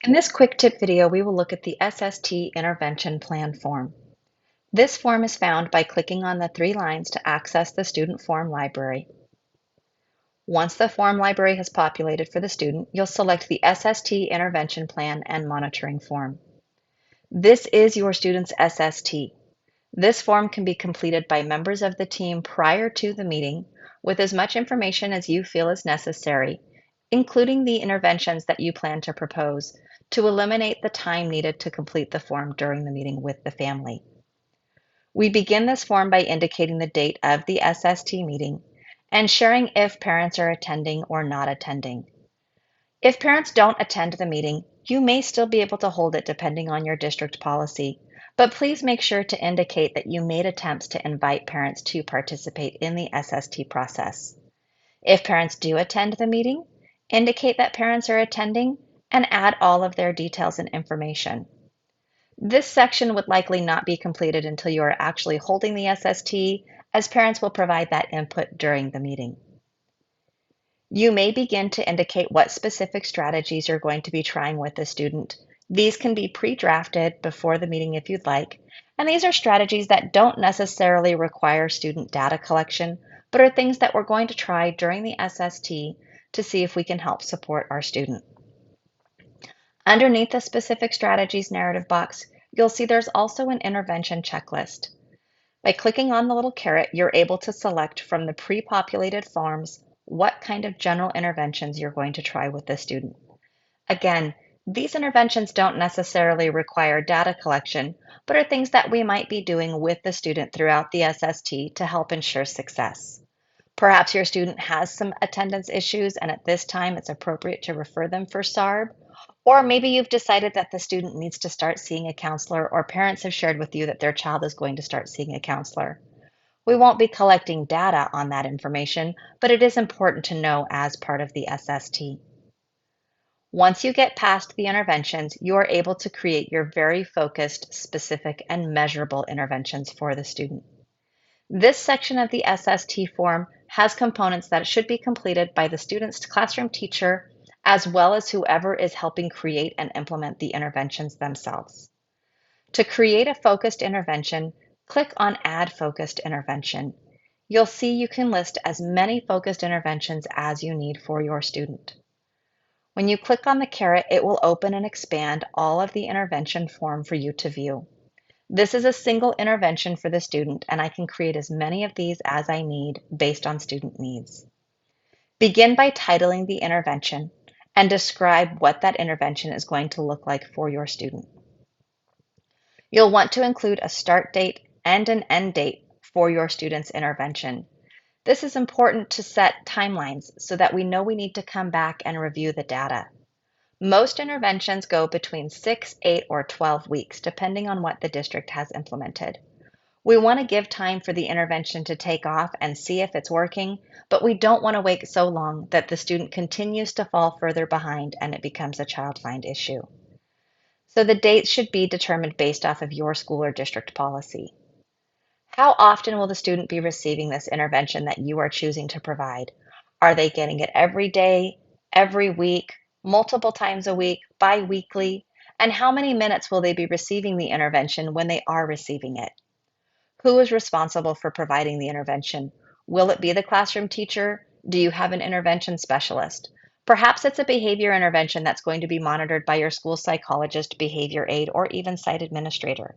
In this quick tip video, we will look at the SST Intervention Plan form. This form is found by clicking on the three lines to access the student form library. Once the form library has populated for the student, you'll select the SST Intervention Plan and Monitoring form. This is your student's SST. This form can be completed by members of the team prior to the meeting with as much information as you feel is necessary, including the interventions that you plan to propose, to eliminate the time needed to complete the form during the meeting with the family. We begin this form by indicating the date of the SST meeting and sharing if parents are attending or not attending. If parents don't attend the meeting, you may still be able to hold it depending on your district policy, but please make sure to indicate that you made attempts to invite parents to participate in the SST process. If parents do attend the meeting, indicate that parents are attending and add all of their details and information. This section would likely not be completed until you are actually holding the SST, as parents will provide that input during the meeting. You may begin to indicate what specific strategies you're going to be trying with the student. These can be pre-drafted before the meeting if you'd like, and these are strategies that don't necessarily require student data collection, but are things that we're going to try during the SST to see if we can help support our student. Underneath the specific strategies narrative box, you'll see there's also an intervention checklist. By clicking on the little caret, you're able to select from the pre-populated forms what kind of general interventions you're going to try with the student. Again, these interventions don't necessarily require data collection, but are things that we might be doing with the student throughout the SST to help ensure success. Perhaps your student has some attendance issues, and at this time it's appropriate to refer them for SARB. Or maybe you've decided that the student needs to start seeing a counselor, or parents have shared with you that their child is going to start seeing a counselor. We won't be collecting data on that information, but it is important to know as part of the SST. Once you get past the interventions, you are able to create your very focused, specific, and measurable interventions for the student. This section of the SST form has components that should be completed by the student's classroom teacher, as well as whoever is helping create and implement the interventions themselves. To create a focused intervention, click on Add Focused Intervention. You'll see you can list as many focused interventions as you need for your student. When you click on the caret, it will open and expand all of the intervention form for you to view. This is a single intervention for the student, and I can create as many of these as I need based on student needs. Begin by titling the intervention and describe what that intervention is going to look like for your student. You'll want to include a start date and an end date for your student's intervention. This is important to set timelines so that we know we need to come back and review the data. Most interventions go between 6, 8, or 12 weeks, depending on what the district has implemented. We want to give time for the intervention to take off and see if it's working, but we don't want to wait so long that the student continues to fall further behind and it becomes a child find issue. So the dates should be determined based off of your school or district policy. How often will the student be receiving this intervention that you are choosing to provide? Are they getting it every day, every week, multiple times a week, bi-weekly? And how many minutes will they be receiving the intervention when they are receiving it? Who is responsible for providing the intervention? Will it be the classroom teacher? Do you have an intervention specialist? Perhaps it's a behavior intervention that's going to be monitored by your school psychologist, behavior aide, or even site administrator.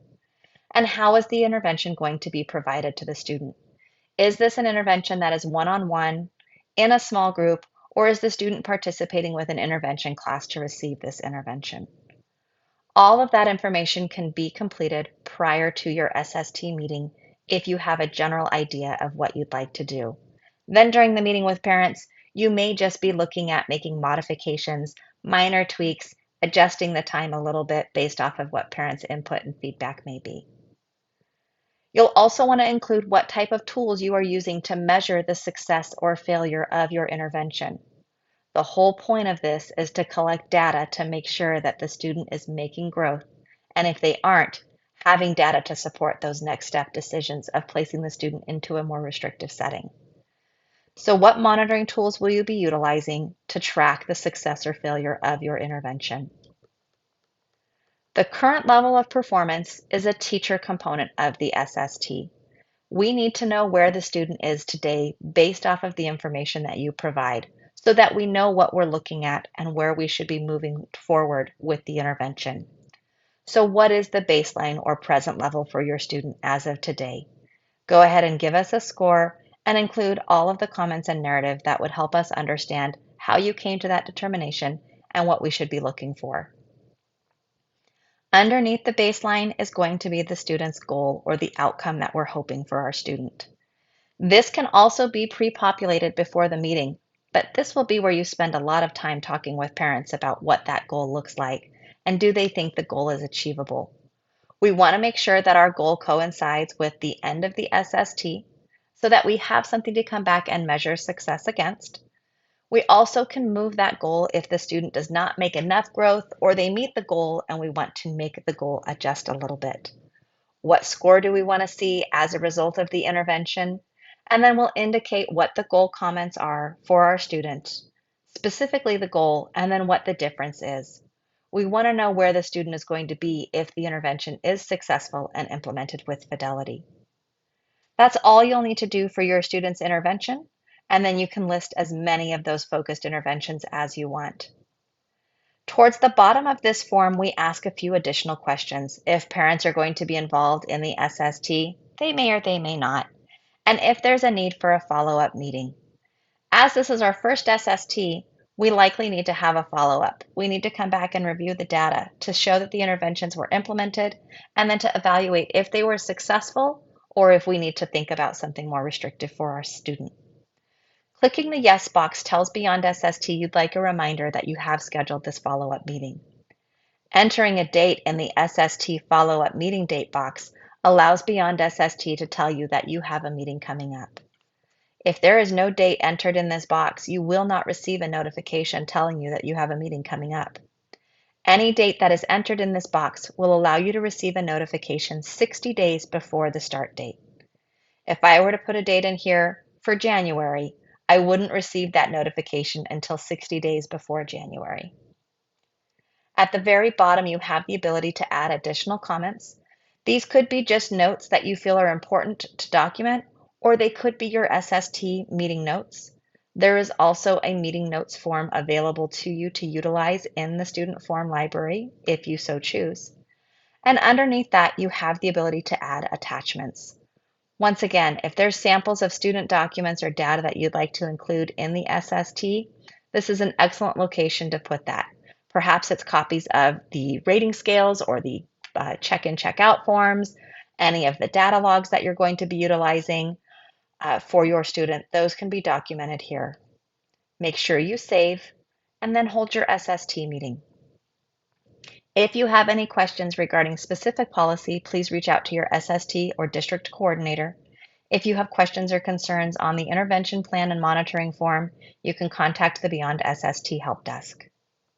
And how is the intervention going to be provided to the student? Is this an intervention that is one-on-one, in a small group, or is the student participating with an intervention class to receive this intervention? All of that information can be completed prior to your SST meeting if you have a general idea of what you'd like to do. Then during the meeting with parents, you may just be looking at making modifications, minor tweaks, adjusting the time a little bit based off of what parents' input and feedback may be. You'll also want to include what type of tools you are using to measure the success or failure of your intervention. The whole point of this is to collect data to make sure that the student is making growth, and if they aren't, having data to support those next step decisions of placing the student into a more restrictive setting. So what monitoring tools will you be utilizing to track the success or failure of your intervention? The current level of performance is a teacher component of the SST. We need to know where the student is today based off of the information that you provide so that we know what we're looking at and where we should be moving forward with the intervention. So what is the baseline or present level for your student as of today? Go ahead and give us a score and include all of the comments and narrative that would help us understand how you came to that determination and what we should be looking for. Underneath the baseline is going to be the student's goal or the outcome that we're hoping for our student. This can also be pre-populated before the meeting, but this will be where you spend a lot of time talking with parents about what that goal looks like and do they think the goal is achievable. We want to make sure that our goal coincides with the end of the SST so that we have something to come back and measure success against. We also can move that goal if the student does not make enough growth or they meet the goal and we want to make the goal adjust a little bit. What score do we want to see as a result of the intervention? And then we'll indicate what the goal comments are for our students, specifically the goal, and then what the difference is. We want to know where the student is going to be if the intervention is successful and implemented with fidelity. That's all you'll need to do for your student's intervention, and then you can list as many of those focused interventions as you want. Towards the bottom of this form, we ask a few additional questions. If parents are going to be involved in the SST, they may or they may not, and if there's a need for a follow-up meeting. As this is our first SST, we likely need to have a follow-up. We need to come back and review the data to show that the interventions were implemented and then to evaluate if they were successful or if we need to think about something more restrictive for our student. Clicking the Yes box tells BeyondSST you'd like a reminder that you have scheduled this follow-up meeting. Entering a date in the SST follow-up meeting date box allows BeyondSST to tell you that you have a meeting coming up. If there is no date entered in this box, you will not receive a notification telling you that you have a meeting coming up. Any date that is entered in this box will allow you to receive a notification 60 days before the start date. If I were to put a date in here for January, I wouldn't receive that notification until 60 days before January. At the very bottom, you have the ability to add additional comments. These could be just notes that you feel are important to document, or they could be your SST meeting notes. There is also a meeting notes form available to you to utilize in the student form library if you so choose. And underneath that, you have the ability to add attachments. Once again, if there's samples of student documents or data that you'd like to include in the SST, this is an excellent location to put that. Perhaps it's copies of the rating scales or the check-in, check-out forms, any of the data logs that you're going to be utilizing for your student. Those can be documented here. Make sure you save and then hold your SST meeting. If you have any questions regarding specific policy, please reach out to your SST or district coordinator. If you have questions or concerns on the intervention plan and monitoring form, you can contact the BeyondSST help desk.